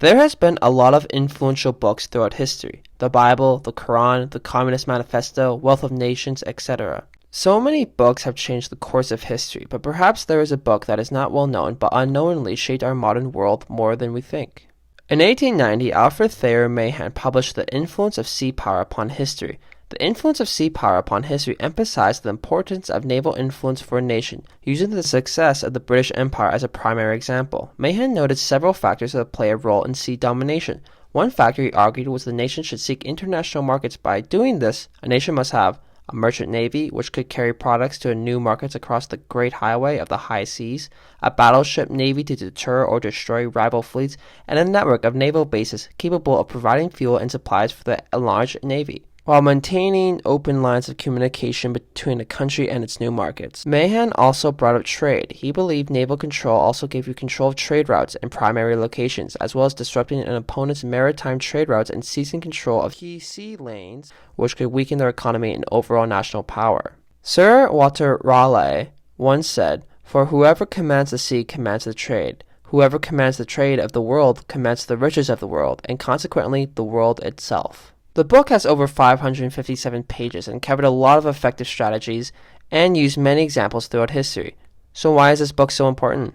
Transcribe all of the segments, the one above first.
There has been a lot of influential books throughout history: the Bible, the Quran, the Communist Manifesto, Wealth of Nations, etc. So many books have changed the course of history, but perhaps there is a book that is not well known but unknowingly shaped our modern world more than we think. In 1890, Alfred Thayer Mahan published The Influence of Sea Power Upon History. The influence of sea power upon history emphasized the importance of naval influence for a nation, using the success of the British Empire as a primary example. Mahan noted several factors that play a role in sea domination. One factor, he argued, was the nation should seek international markets. By doing this, a nation must have a merchant navy, which could carry products to new markets across the great highway of the high seas, a battleship navy to deter or destroy rival fleets, and a network of naval bases capable of providing fuel and supplies for the enlarged navy, while maintaining open lines of communication between a country and its new markets. Mahan also brought up trade. He believed naval control also gave you control of trade routes and primary locations, as well as disrupting an opponent's maritime trade routes and seizing control of key sea lanes, which could weaken their economy and overall national power. Sir Walter Raleigh once said, "For whoever commands the sea commands the trade. Whoever commands the trade of the world commands the riches of the world, and consequently the world itself." The book has over 557 pages and covered a lot of effective strategies and used many examples throughout history. So why is this book so important?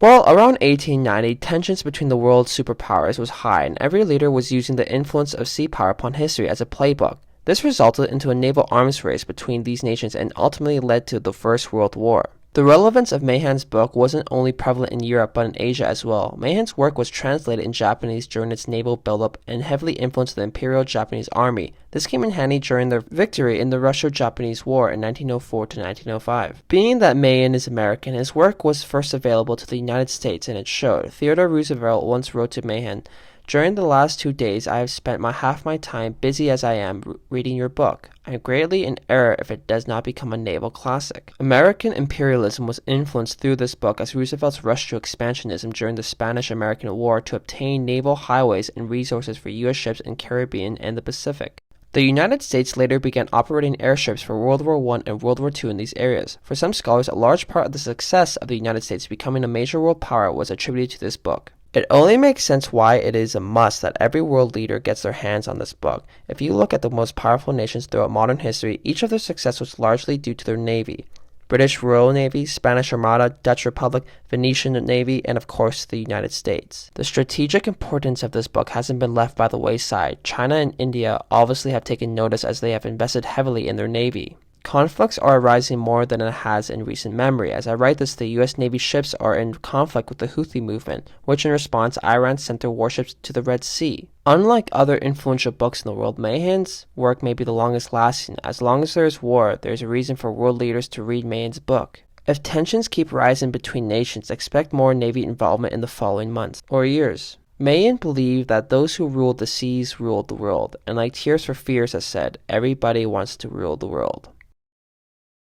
Well, around 1890, tensions between the world's superpowers was high, and every leader was using the influence of sea power upon history as a playbook. This resulted into a naval arms race between these nations and ultimately led to the First World War. The relevance of Mahan's book wasn't only prevalent in Europe but in Asia as well. Mahan's work was translated in Japanese during its naval buildup and heavily influenced the Imperial Japanese Army. This came in handy during their victory in the Russo-Japanese War in 1904 to 1905. Being that Mahan is American, his work was first available to the United States, and it showed. Theodore Roosevelt once wrote to Mahan, "During the last 2 days I have spent half my time, busy as I am, reading your book. I am greatly in error if it does not become a naval classic." American imperialism was influenced through this book as Roosevelt's rush to expansionism during the Spanish-American War to obtain naval highways and resources for U.S. ships in Caribbean and the Pacific. The United States later began operating airships for World War I and World War II in these areas. For some scholars, a large part of the success of the United States becoming a major world power was attributed to this book. It only makes sense why it is a must that every world leader gets their hands on this book. If you look at the most powerful nations throughout modern history, each of their success was largely due to their navy. British Royal Navy, Spanish Armada, Dutch Republic, Venetian Navy, and of course the United States. The strategic importance of this book hasn't been left by the wayside. China and India obviously have taken notice as they have invested heavily in their navy. Conflicts are arising more than it has in recent memory. As I write this, the U.S. Navy ships are in conflict with the Houthi movement, which in response, Iran sent their warships to the Red Sea. Unlike other influential books in the world, Mahan's work may be the longest lasting. As long as there is war, there is a reason for world leaders to read Mahan's book. If tensions keep rising between nations, expect more Navy involvement in the following months or years. Mahan believed that those who ruled the seas ruled the world, and like Tears for Fears has said, everybody wants to rule the world.